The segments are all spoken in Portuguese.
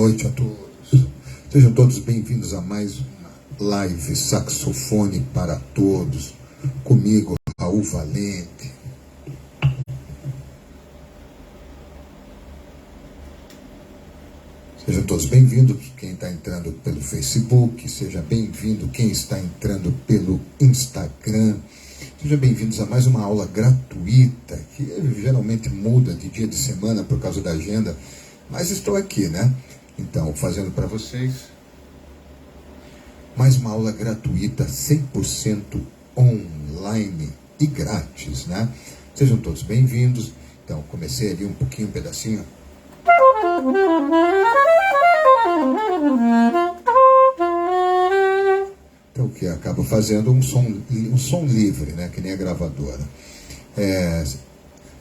noite a todos. Sejam todos bem-vindos a mais uma live Saxofone para Todos. Comigo, Raul Valente. Sejam todos bem-vindos, quem está entrando pelo Facebook, seja bem-vindo quem está entrando pelo Instagram. Sejam bem-vindos a mais uma aula gratuita, que geralmente muda de dia de semana por causa da agenda, mas estou aqui, né? Então, fazendo para vocês mais uma aula gratuita, 100% online e grátis, né? Sejam todos bem-vindos. Então, comecei ali um pouquinho, um pedacinho. Então, o que acaba fazendo um som livre, né? Que nem a gravadora.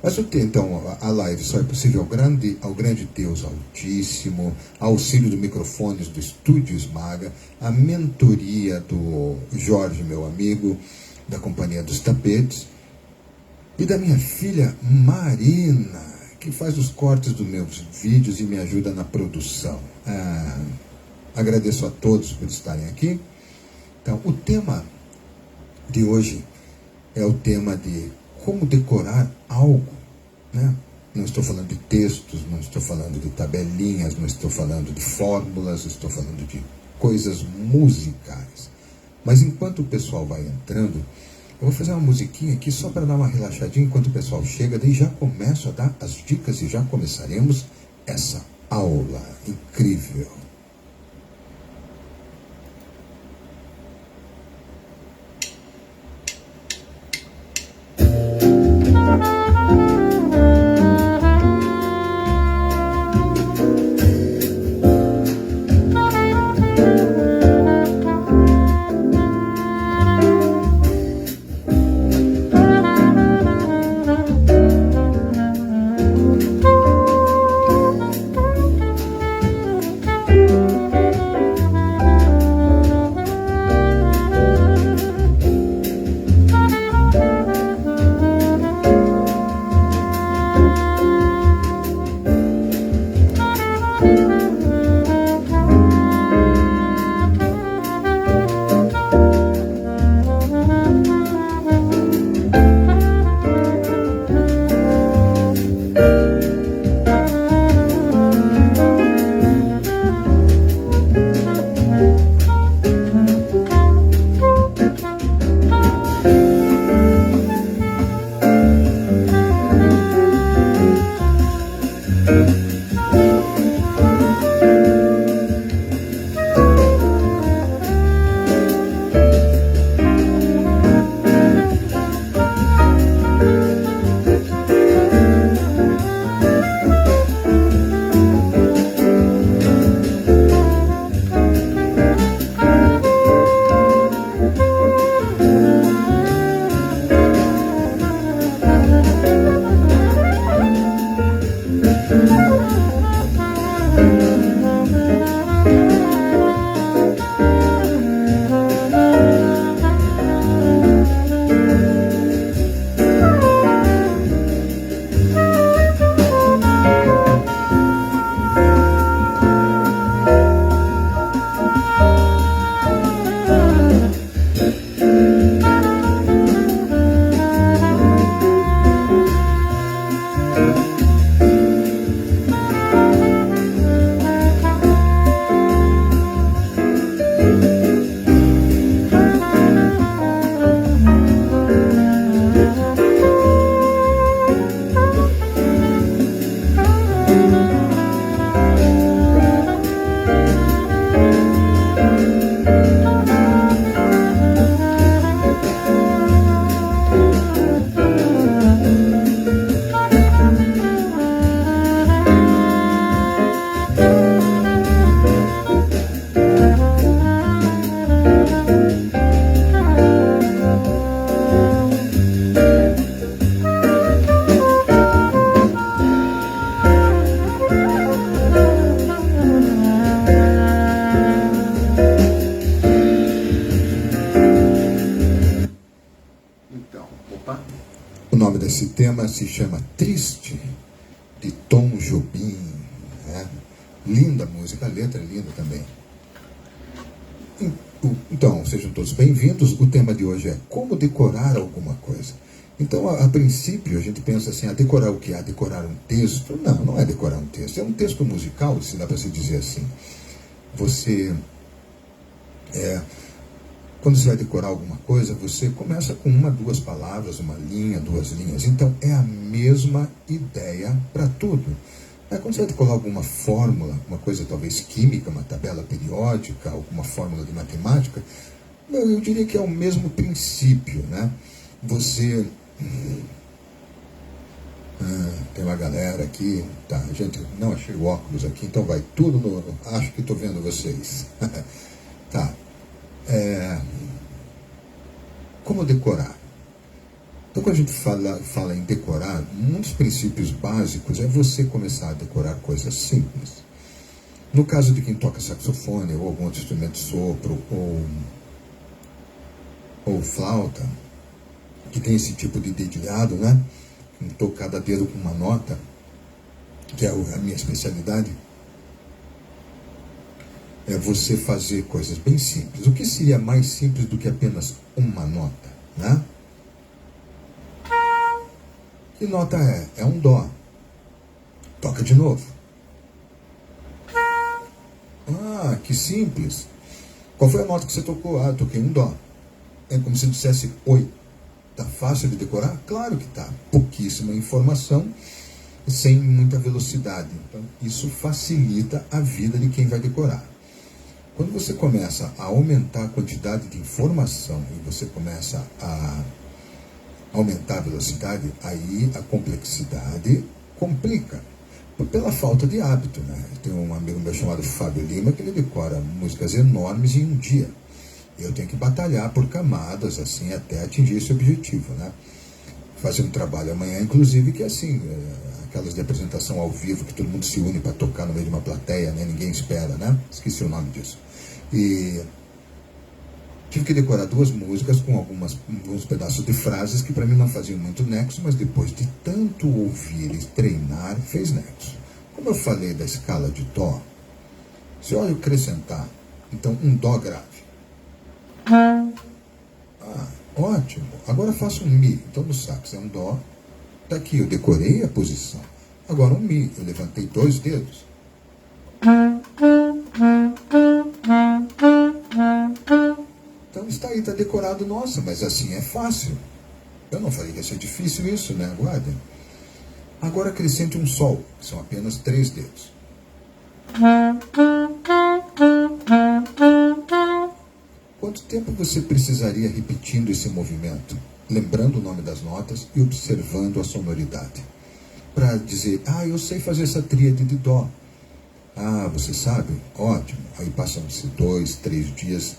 Mas então, a live só é possível ao grande Deus Altíssimo, auxílio do microfones do Estúdio Esmaga, a mentoria do Jorge, meu amigo, da Companhia dos Tapetes, e da minha filha Marina, que faz os cortes dos meus vídeos e me ajuda na produção. Agradeço a todos por estarem aqui. Então, o tema de hoje é o tema de como decorar algo, né? Não estou falando de textos, não estou falando de tabelinhas, não estou falando de fórmulas, estou falando de coisas musicais. Mas enquanto o pessoal vai entrando, eu vou fazer uma musiquinha aqui só para dar uma relaxadinha enquanto o pessoal chega, daí já começo a dar as dicas e já começaremos essa aula incrível. O nome desse tema se chama Triste, de Tom Jobim, né? Linda a música, a letra é linda também. Então, sejam todos bem-vindos. O tema de hoje é como decorar alguma coisa. Então, a princípio, a gente pensa assim, decorar o quê? Decorar um texto? Não, não é decorar um texto. É um texto musical, se dá para se dizer assim. Você, quando você vai decorar alguma coisa, você começa com uma, duas palavras, uma linha, duas linhas. Então, é a mesma ideia para tudo. Quando você vai decorar alguma fórmula, uma coisa talvez química, uma tabela periódica, alguma fórmula de matemática, eu diria que é o mesmo princípio, né? Você... tem uma galera aqui, tá, gente, não achei o óculos aqui, então vai tudo no... Acho que estou vendo vocês. Tá. Como decorar? Então, quando a gente fala em decorar, um dos princípios básicos é você começar a decorar coisas simples. No caso de quem toca saxofone, ou algum outro instrumento de sopro, ou flauta, que tem esse tipo de dedilhado, né? Tocar cada dedo com uma nota, que é a minha especialidade, é você fazer coisas bem simples. O que seria mais simples do que apenas uma nota, né? Que nota é? É um dó. Toca de novo. Que simples. Qual foi a nota que você tocou? Eu toquei um dó. É como se dissesse oi. Tá fácil de decorar? Claro que tá. Pouquíssima informação, sem muita velocidade. Então, isso facilita a vida de quem vai decorar. Quando você começa a aumentar a quantidade de informação e você começa a aumentar a velocidade, aí a complexidade complica. Pela falta de hábito, né? Tem um amigo meu chamado Fábio Lima que ele decora músicas enormes em um dia. Eu tenho que batalhar por camadas, assim, até atingir esse objetivo, né? Fazer um trabalho amanhã, inclusive, que é assim, aquelas de apresentação ao vivo, que todo mundo se une para tocar no meio de uma plateia, né? Ninguém espera, né? Esqueci o nome disso. E tive que decorar duas músicas com alguns pedaços de frases que para mim não faziam muito nexo, mas depois de tanto ouvir e treinar, fez nexo. Como eu falei da escala de dó, se eu acrescentar, então, um dó grave. Ótimo. Agora faço um mi. Então no sax é um dó. Tá aqui, eu decorei a posição. Agora um mi. Eu levantei 2 dedos. Então está aí, está decorado. Nossa, mas assim é fácil. Eu não falei que ia ser difícil isso, né? Aguardem. Agora acrescente um sol, que são apenas 3 dedos. Quanto tempo você precisaria repetindo esse movimento, lembrando o nome das notas e observando a sonoridade? Para dizer, eu sei fazer essa tríade de dó. Você sabe? Ótimo. Aí passam-se 2, 3 dias,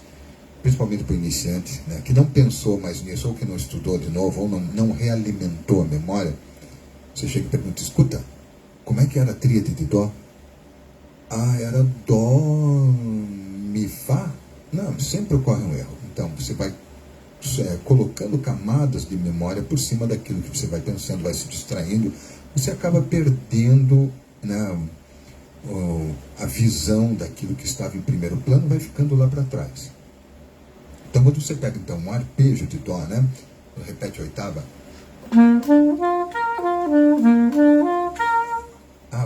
principalmente para o iniciante, né, que não pensou mais nisso, ou que não estudou de novo, ou não realimentou a memória. Você chega e pergunta, escuta, como é que era a tríade de dó? Era dó, mi, fá? Não, sempre ocorre um erro. Então, você vai colocando camadas de memória por cima daquilo que você vai pensando, vai se distraindo, você acaba perdendo, né, a visão daquilo que estava em primeiro plano, vai ficando lá para trás. Então, quando você pega então um arpejo de dó, né, repete a oitava,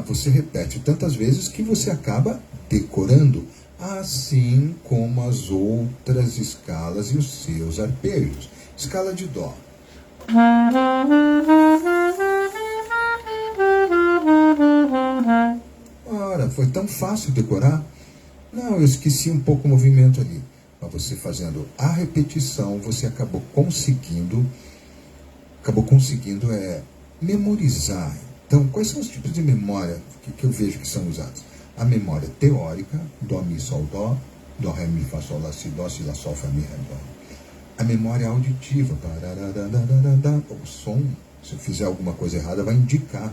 você repete tantas vezes que você acaba decorando, assim como as outras escalas e os seus arpejos. Escala de dó. Ora, foi tão fácil decorar? Não, eu esqueci um pouco o movimento ali. Mas você fazendo a repetição, você acabou conseguindo memorizar. Então, quais são os tipos de memória que eu vejo que são usados? A memória teórica, dó, mi, sol, dó, ré, mi, fá, sol, lá, si, dó, si, lá, sol, fá, mi, ré, dó. A memória auditiva, o som, se eu fizer alguma coisa errada, vai indicar.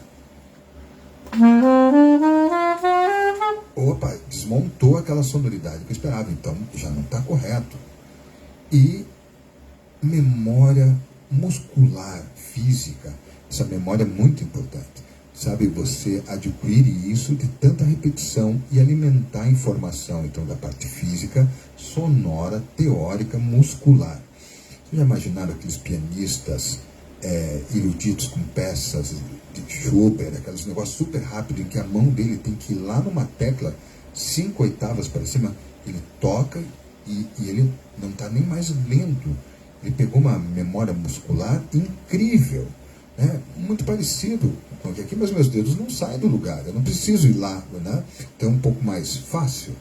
Opa, desmontou aquela sonoridade que eu esperava, então já não está correto. E memória muscular, física, essa memória é muito importante. Sabe, você adquire isso de tanta repetição e alimentar a informação, então, da parte física, sonora, teórica, muscular. Vocês já imaginaram aqueles pianistas eruditos com peças de Schubert, aqueles negócios super rápidos em que a mão dele tem que ir lá numa tecla 5 oitavas para cima, ele toca e ele não está nem mais lento. Ele pegou uma memória muscular incrível, né? Muito parecido com aqui, mas meus dedos não saem do lugar, eu não preciso ir lá, né? Então é um pouco mais fácil.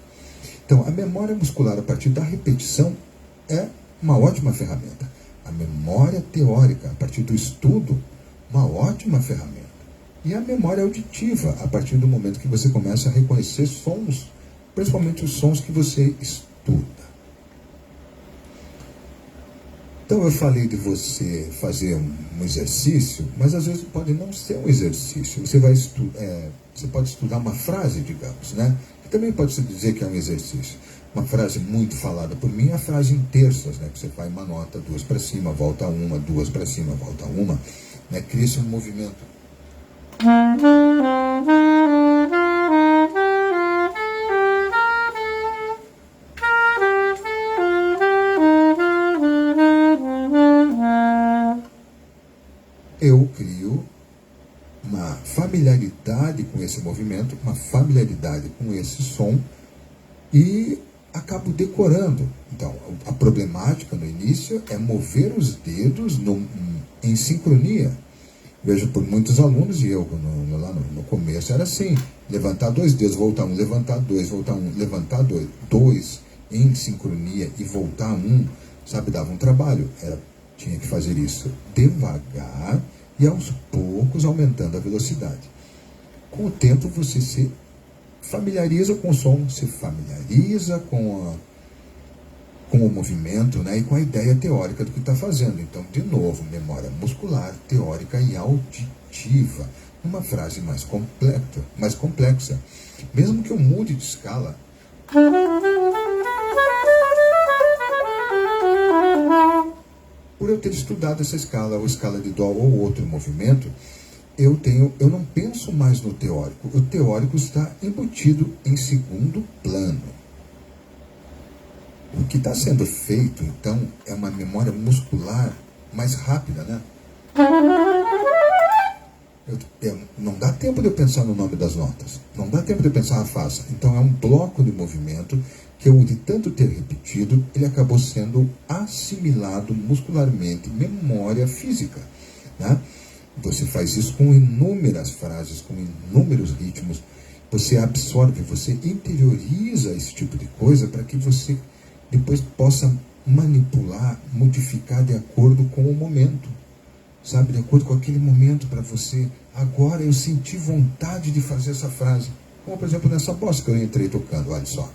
Então a memória muscular a partir da repetição é uma ótima ferramenta. A memória teórica a partir do estudo, uma ótima ferramenta. E a memória auditiva a partir do momento que você começa a reconhecer sons, principalmente os sons que você estuda. Então eu falei de você fazer um exercício, mas às vezes pode não ser um exercício. Você pode estudar uma frase, digamos, né? Que também pode se dizer que é um exercício. Uma frase muito falada por mim é a frase em terças, né? Que você faz uma nota, 2 para cima, volta uma, 2 para cima, volta uma, né? Cria-se um movimento. Eu crio uma familiaridade com esse movimento, uma familiaridade com esse som e acabo decorando. Então, a problemática no início é mover os dedos em sincronia. Vejo por muitos alunos, e eu lá no começo era assim, levantar 2 dedos, voltar 1, levantar 2, voltar 1, levantar 2, 2 em sincronia e voltar 1, sabe, dava um trabalho. Tinha que fazer isso devagar e aos poucos aumentando a velocidade. Com o tempo você se familiariza com o som, se familiariza com o movimento, né, e com a ideia teórica do que está fazendo. Então, de novo, memória muscular, teórica e auditiva. Uma frase mais complexa. Mesmo que eu mude de escala, por eu ter estudado essa escala, ou escala de dó ou outro movimento, eu não penso mais no teórico. O teórico está embutido em segundo plano. O que está sendo feito, então, é uma memória muscular mais rápida, né? Não dá tempo de eu pensar no nome das notas. Não dá tempo de eu pensar a face. Então é um bloco de movimento que eu, de tanto ter repetido, ele acabou sendo assimilado muscularmente, memória física, né? Você faz isso com inúmeras frases, com inúmeros ritmos. Você absorve, você interioriza esse tipo de coisa para que você depois possa manipular, modificar de acordo com o momento. Sabe, de acordo com aquele momento para você. Agora eu senti vontade de fazer essa frase. Como, por exemplo, nessa bossa que eu entrei tocando, olha só.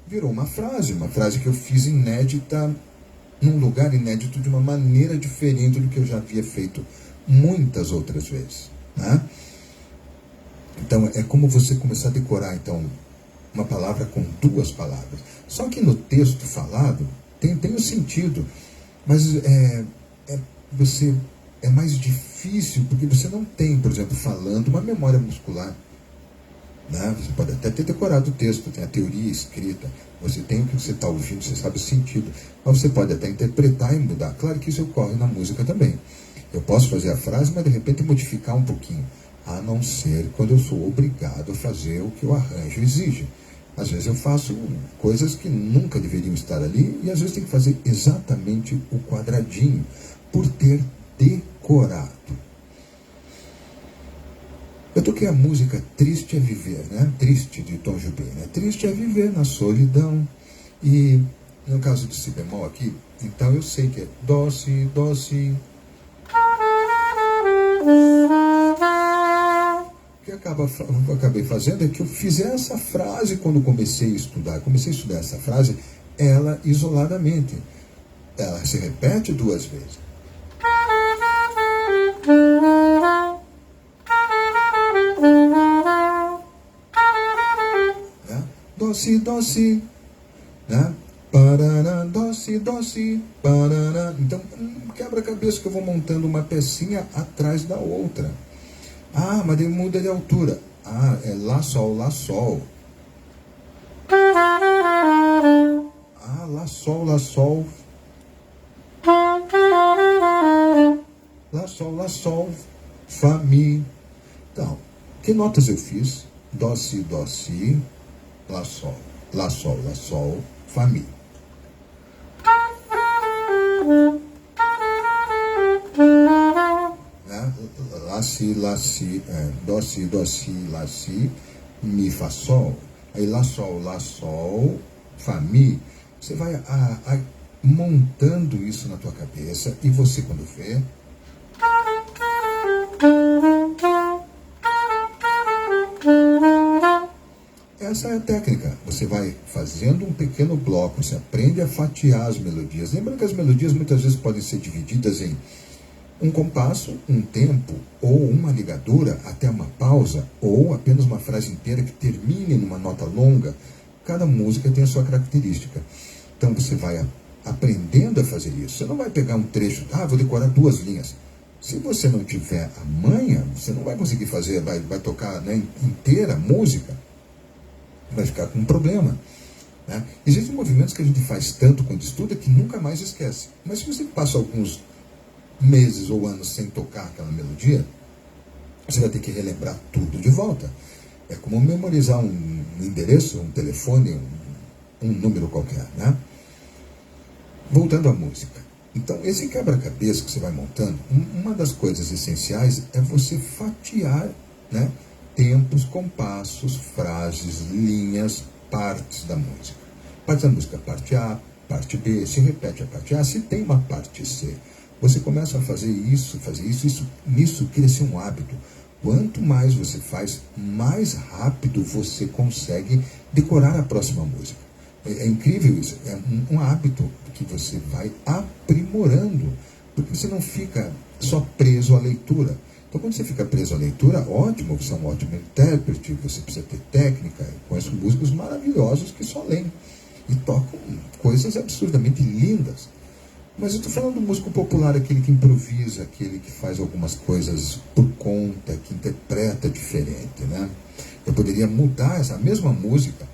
Virou uma frase que eu fiz inédita, num lugar inédito, de uma maneira diferente do que eu já havia feito muitas outras vezes, né? Então é como você começar a decorar então uma palavra com 2 palavras. Só que no texto falado tem um sentido, mas é mais difícil porque você não tem, por exemplo, falando uma memória muscular, né? Você pode até ter decorado o texto, tem a teoria escrita, você tem o que você está ouvindo, você sabe o sentido, mas você pode até interpretar e mudar. Claro que isso ocorre na música também. Eu posso fazer a frase, mas de repente modificar um pouquinho, a não ser quando eu sou obrigado a fazer o que o arranjo exige. Às vezes eu faço coisas que nunca deveriam estar ali e às vezes tem que fazer exatamente o quadradinho, por ter decorado. Eu toquei a música Triste é Viver, né? Triste, de Tom Jobim, né? Triste é viver na solidão. E no caso de si bemol aqui, então eu sei que é dó, si, dó, si. O que eu acabei fazendo é que eu fiz essa frase quando comecei a estudar. Eu comecei a estudar essa frase, ela isoladamente. Ela se repete 2 vezes. dó, si, dó, si, né? Parará, dó, si, dó, si, parará. Então, quebra-cabeça que eu vou montando uma pecinha atrás da outra. Ah, mas ele muda de altura. Ah, é lá, sol, lá, sol. Ah, lá, sol, lá, sol. Lá, sol, fá, mi. Então, que notas eu fiz? Dó, si, lá, sol, lá, sol, fá, mi. Né? Lá, si, dó, si, lá, si, mi, fá, sol. Aí lá, sol, fá, mi. Você vai montando isso na tua cabeça e você, quando vê, essa é a técnica. Você vai fazendo um pequeno bloco, você aprende a fatiar as melodias. Lembrando que as melodias muitas vezes podem ser divididas em um compasso, um tempo, ou uma ligadura até uma pausa, ou apenas uma frase inteira que termine numa nota longa. Cada música tem a sua característica. Então você vai aprendendo a fazer isso. Você não vai pegar um trecho, vou decorar 2 linhas. Se você não tiver a manha, você não vai conseguir fazer, vai tocar, né, inteira a música, vai ficar com um problema. Né? Existem movimentos que a gente faz tanto quando estuda que nunca mais esquece. Mas se você passa alguns meses ou anos sem tocar aquela melodia, você vai ter que relembrar tudo de volta. É como memorizar um endereço, um telefone, um número qualquer, né? Voltando à música. Então, esse quebra-cabeça que você vai montando, uma das coisas essenciais é você fatiar, né, tempos, compassos, frases, linhas, partes da música. Parte da música, parte A, parte B, se repete a parte A, se tem uma parte C. Você começa a fazer isso, nisso cria-se um hábito. Quanto mais você faz, mais rápido você consegue decorar a próxima música. É incrível isso, é um hábito que você vai aprimorando, porque você não fica só preso à leitura. Então, quando você fica preso à leitura, ótimo, você é um ótimo intérprete, você precisa ter técnica. Eu conheço músicos maravilhosos que só leem e tocam coisas absurdamente lindas. Mas eu estou falando do músico popular, aquele que improvisa, aquele que faz algumas coisas por conta, que interpreta diferente, né? Eu poderia mudar essa mesma música.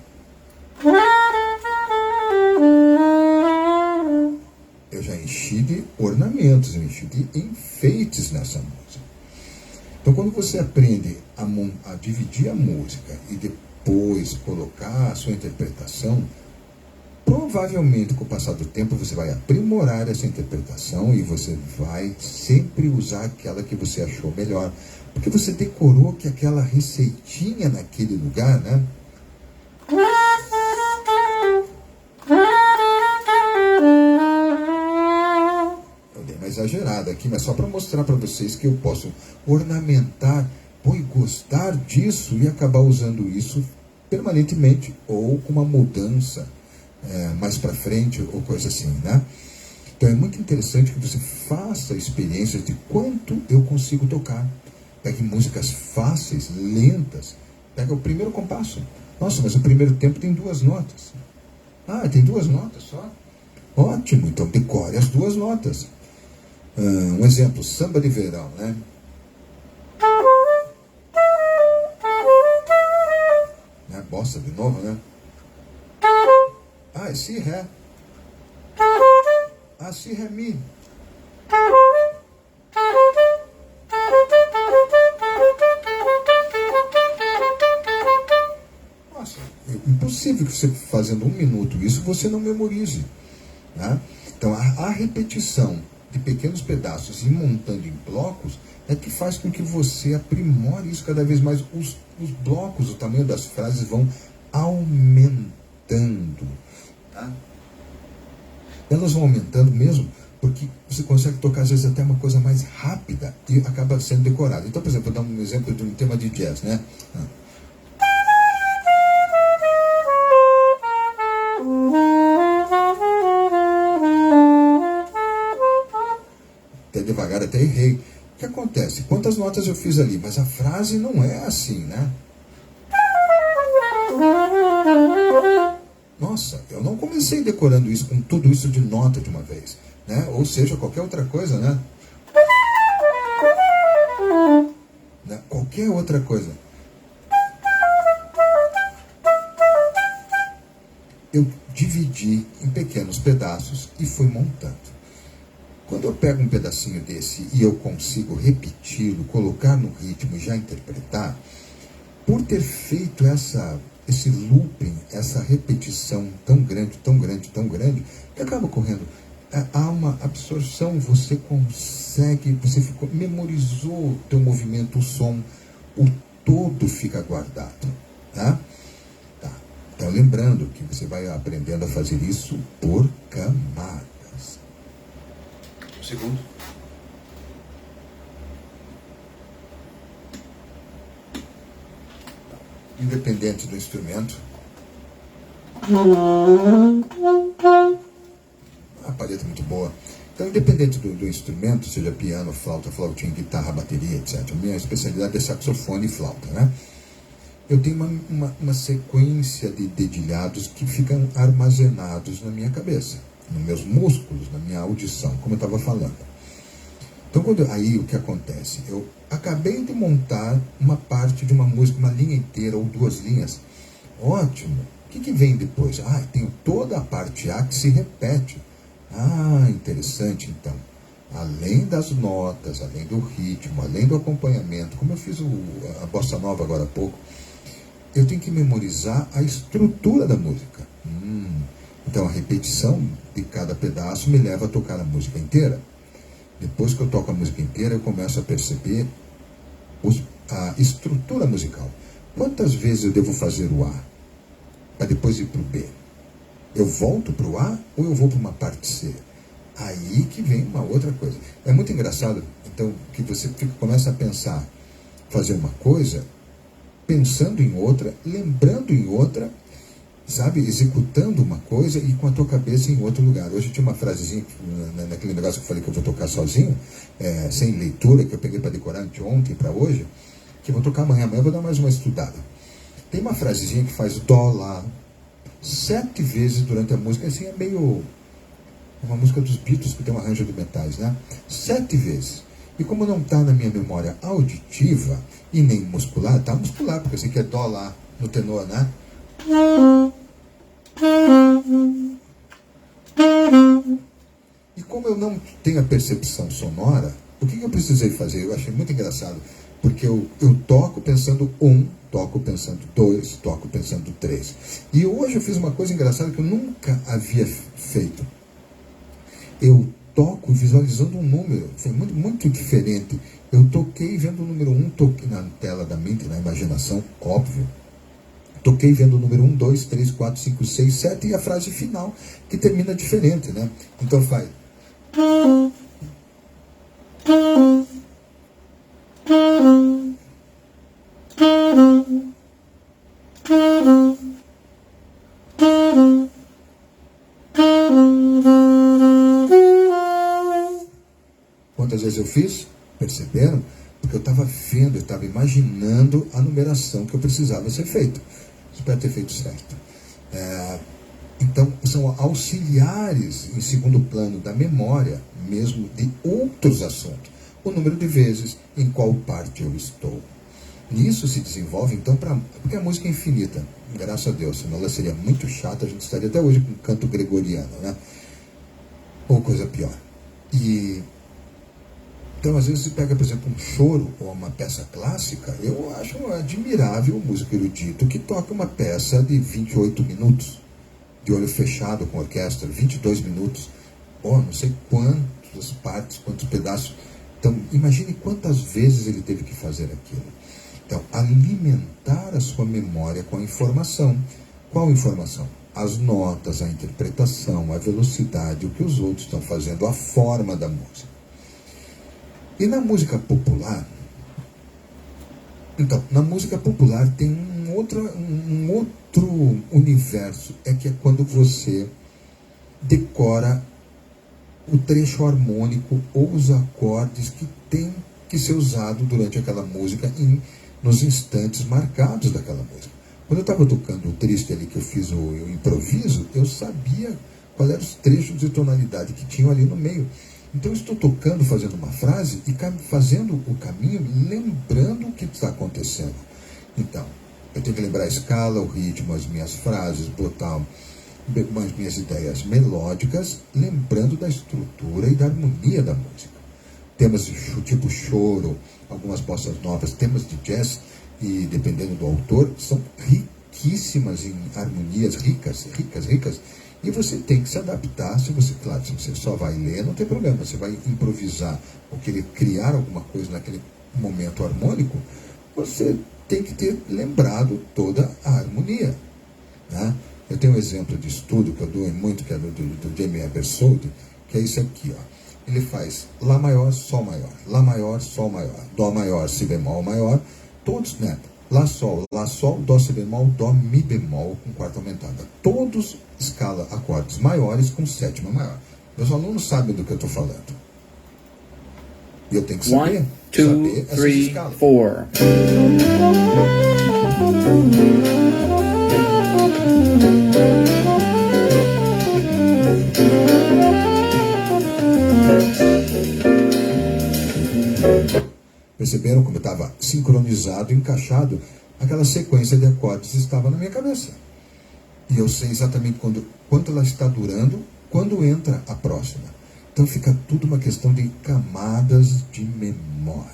Eu já enchi de ornamentos, eu enchi de enfeites nessa música. Então, quando você aprende a dividir a música e depois colocar a sua interpretação, provavelmente, com o passar do tempo, você vai aprimorar essa interpretação e você vai sempre usar aquela que você achou melhor. Porque você decorou que aquela receitinha naquele lugar, né? Eu dei uma exagerada aqui, mas só para mostrar para vocês que eu posso ornamentar e gostar disso e acabar usando isso permanentemente ou com uma mudança mais para frente ou coisa assim, né? Então é muito interessante que você faça experiências de quanto eu consigo tocar. Pegue músicas fáceis, lentas. Pega o primeiro compasso. Nossa, mas o primeiro tempo tem 2 notas. Ah, tem 2 notas só? Ótimo, então decore as 2 notas. Um exemplo, samba de verão, né? Bossa de novo, né? Ah, é si, ré. Ah, si, ré, mi. Nossa, é impossível que você fazendo 1 minuto isso, você não memorize. Né? Então, a repetição de pequenos pedaços e montando em blocos é que faz com que você aprimore isso cada vez mais. Os blocos, o tamanho das frases vão aumentando. Tá? Elas vão aumentando mesmo porque você consegue tocar às vezes até uma coisa mais rápida e acaba sendo decorado. Então, por exemplo, vou dar um exemplo de um tema de jazz, né? Até devagar, até errei. O que acontece? Quantas notas eu fiz ali? Mas a frase não é assim, né? Nossa, eu não comecei decorando isso com tudo isso de nota de uma vez, né? Ou seja, qualquer outra coisa, né? Qualquer outra coisa. Eu dividi em pequenos pedaços e fui montando. Quando eu pego um pedacinho desse e eu consigo repeti-lo, colocar no ritmo e já interpretar, por ter feito esse looping, essa repetição tão grande, tão grande, tão grande, que acaba ocorrendo. Há uma absorção, você consegue, memorizou o teu movimento, o som, o todo fica guardado. Tá? Então, lembrando que você vai aprendendo a fazer isso por camadas. Segundo. Independente do instrumento. A palheta é muito boa. Então, independente do instrumento, seja piano, flauta, flautinha, guitarra, bateria, etc. A minha especialidade é saxofone e flauta, né? Eu tenho uma sequência de dedilhados que ficam armazenados na minha cabeça, nos meus músculos, na minha audição, como eu estava falando. Então, aí o que acontece? Eu acabei de montar uma parte de uma música, uma linha inteira ou duas linhas. Ótimo. O que vem depois? Tenho toda a parte A que se repete. Interessante, então. Além das notas, além do ritmo, além do acompanhamento, como eu fiz a bossa nova agora há pouco, eu tenho que memorizar a estrutura da música. Então, a repetição de cada pedaço me leva a tocar a música inteira. Depois que eu toco a música inteira, eu começo a perceber a estrutura musical. Quantas vezes eu devo fazer o A para depois ir para o B? Eu volto para o A ou eu vou para uma parte C? Aí que vem uma outra coisa. É muito engraçado, então, que você começa a pensar, fazer uma coisa, pensando em outra, lembrando em outra, sabe, executando uma coisa e com a tua cabeça em outro lugar. Hoje tinha uma frasezinha naquele negócio que eu falei que eu vou tocar sozinho, sem leitura, que eu peguei para decorar de ontem para hoje, que eu vou tocar amanhã. Amanhã eu vou dar mais uma estudada. Tem uma frasezinha que faz dó, lá, 7 vezes durante a música. Assim, é meio uma música dos Beatles, que tem um arranjo de metais, né? 7 vezes. E como não está na minha memória auditiva e nem muscular, tá muscular, porque eu sei que é dó, lá, no tenor, né? E como eu não tenho a percepção sonora, o que eu precisei fazer? Eu achei muito engraçado, porque eu toco pensando 1, toco pensando 2, toco pensando 3. E hoje eu fiz uma coisa engraçada que eu nunca havia feito. Eu toco visualizando um número, foi muito, muito diferente. Eu toquei vendo o número 1, toquei na tela da mente, na imaginação, óbvio. Toquei vendo o número 1, 2, 3, 4, 5, 6, 7 e a frase final, que termina diferente, né? Então faz. Quantas vezes eu fiz? Perceberam? Porque eu estava vendo, eu estava imaginando a numeração que eu precisava ser feita. Espero ter feito certo. Então, são auxiliares em segundo plano da memória, mesmo de outros assuntos. O número de vezes, em qual parte eu estou. Nisso se desenvolve, então, porque a música é infinita, graças a Deus, senão ela seria muito chata, a gente estaria até hoje com canto gregoriano, né? Ou coisa pior. Então, às vezes, você pega, por exemplo, um choro ou uma peça clássica. Eu acho admirável o músico erudito que toca uma peça de 28 minutos, de olho fechado com orquestra, 22 minutos. Não sei quantas partes, quantos pedaços. Então, imagine quantas vezes ele teve que fazer aquilo. Então, alimentar a sua memória com a informação. Qual informação? As notas, a interpretação, a velocidade, o que os outros estão fazendo, a forma da música. E na música popular, então, na música popular tem um outro universo, que é quando você decora o trecho harmônico ou os acordes que tem que ser usado durante aquela música nos instantes marcados daquela música. Quando eu estava tocando o triste ali, que eu fiz o improviso, eu sabia quais eram os trechos de tonalidade que tinham ali no meio. Então eu estou tocando, fazendo uma frase e fazendo o caminho, lembrando o que está acontecendo. Então, eu tenho que lembrar a escala, o ritmo, as minhas frases, botar as minhas ideias melódicas, lembrando da estrutura e da harmonia da música. Temas tipo choro, algumas bossas novas, temas de jazz, e dependendo do autor, são riquíssimas em harmonias, ricas. E você tem que se adaptar. Se você só vai ler, não tem problema. Você vai improvisar ou querer criar alguma coisa naquele momento harmônico, você tem que ter lembrado toda a harmonia, né? Eu tenho um exemplo de estudo que eu dou muito, que é do Jamie Ebersold, que é isso aqui, ó. Ele faz Lá maior, Sol maior, Lá maior, Sol maior, Dó maior, Si bemol maior, todos, né? Lá, Sol, Dó, Si bemol, Dó, Mi bemol com quarta aumentada. Todos escala acordes maiores com sétima maior. Meus alunos sabem do que eu estou falando. E eu tenho que saber. 1, 2, 3, 4. Perceberam como eu estava sincronizado, encaixado? Aquela sequência de acordes estava na minha cabeça. E eu sei exatamente quanto ela está durando, quando entra a próxima. Então fica tudo uma questão de camadas de memória.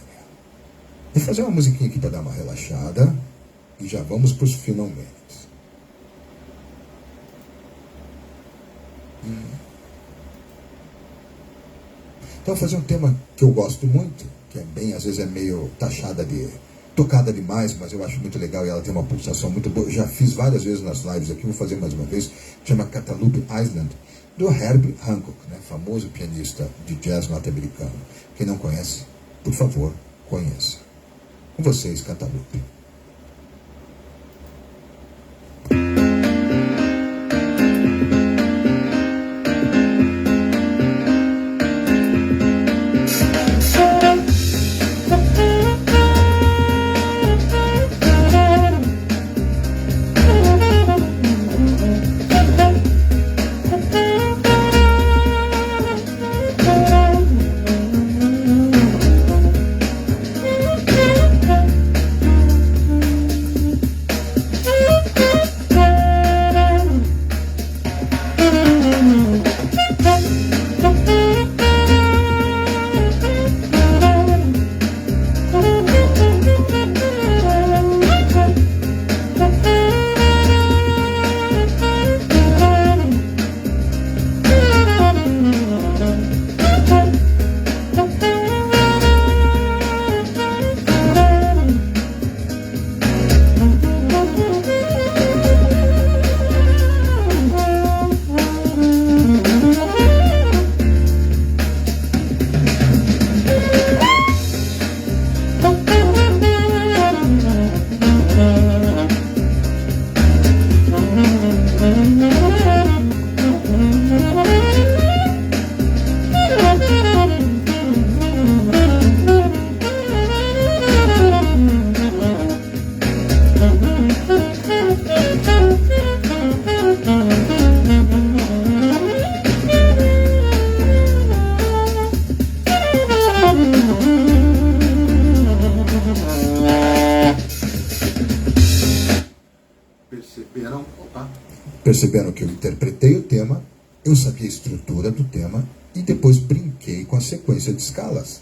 Vou fazer uma musiquinha aqui para dar uma relaxada. E já vamos para os finalmente. Então vou fazer um tema que eu gosto muito, que é bem, às vezes é meio tocada demais, mas eu acho muito legal e ela tem uma pulsação muito boa. Já fiz várias vezes nas lives aqui, vou fazer mais uma vez. Chama Cantaloupe Island, do Herbie Hancock, né, famoso pianista de jazz norte-americano. Quem não conhece, por favor, conheça. Com vocês, Cantaloupe. Perceberam que eu interpretei o tema, eu sabia a estrutura do tema e depois brinquei com a sequência de escalas.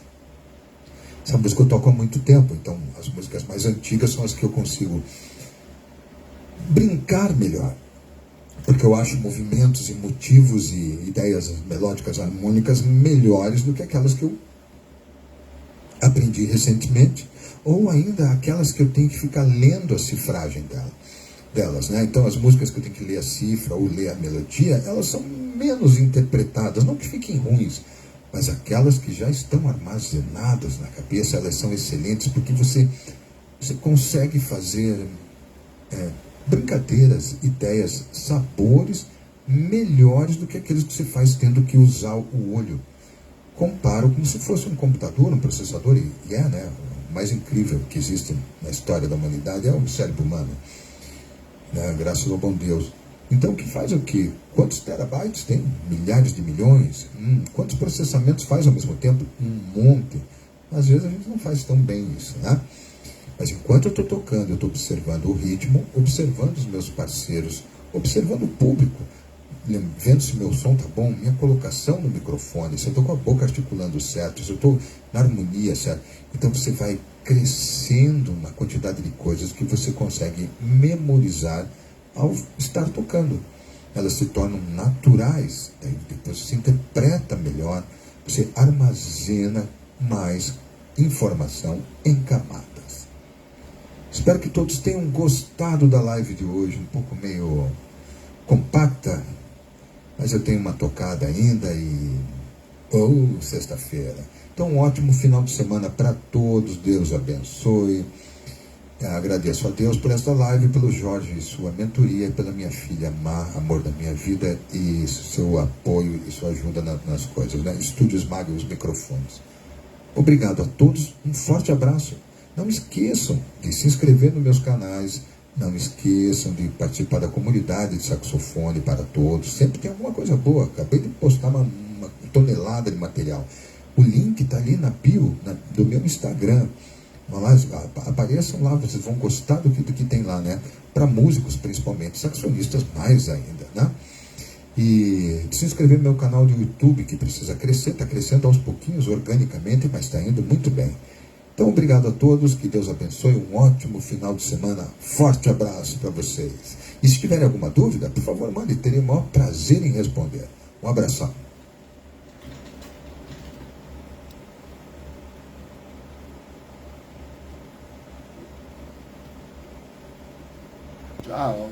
Essa música eu toco há muito tempo, então as músicas mais antigas são as que eu consigo brincar melhor, porque eu acho movimentos e motivos e ideias melódicas harmônicas melhores do que aquelas que eu aprendi recentemente, ou ainda aquelas que eu tenho que ficar lendo a cifragem delas, né? Então as músicas que eu tenho que ler a cifra ou ler a melodia, elas são menos interpretadas, não que fiquem ruins, mas aquelas que já estão armazenadas na cabeça, elas são excelentes, porque você consegue fazer brincadeiras, ideias, sabores melhores do que aqueles que você faz tendo que usar o olho. Comparo como se fosse um computador, um processador, né? O mais incrível que existe na história da humanidade é o cérebro humano. né? Graças ao bom Deus. Então, que faz o quê? Quantos terabytes tem? Milhares de milhões? Quantos processamentos faz ao mesmo tempo? Um monte. Às vezes a gente não faz tão bem isso, né? Mas enquanto eu estou tocando, eu estou observando o ritmo, observando os meus parceiros, observando o público, vendo se meu som tá bom, minha colocação no microfone, se eu estou com a boca articulando certo, se eu estou na harmonia certa. Então você vai crescendo na quantidade de coisas que você consegue memorizar ao estar tocando. Elas se tornam naturais, daí depois você interpreta melhor, você armazena mais informação em camadas. Espero que todos tenham gostado da live de hoje, um pouco meio compacta, mas eu tenho uma tocada ainda e... sexta-feira. Então, um ótimo final de semana para todos, Deus abençoe. Agradeço a Deus por esta live, pelo Jorge e sua mentoria, e pela minha filha Má, amor da minha vida, e seu apoio e sua ajuda nas coisas, né? Estúdios Magno, os microfones. Obrigado a todos, um forte abraço. Não esqueçam de se inscrever nos meus canais, não esqueçam de participar da comunidade de saxofone para todos. Sempre tem alguma coisa boa. Acabei de postar uma tonelada de material. O link está ali na bio do meu Instagram. Apareçam lá, vocês vão gostar do que tem lá, né? Para músicos, principalmente, saxonistas mais ainda, né? E se inscrever no meu canal de YouTube, que precisa crescer, está crescendo aos pouquinhos, organicamente, mas está indo muito bem. Então, obrigado a todos, que Deus abençoe, um ótimo final de semana, forte abraço para vocês. E se tiverem alguma dúvida, por favor, mande, terei o maior prazer em responder. Um abração. Tchau.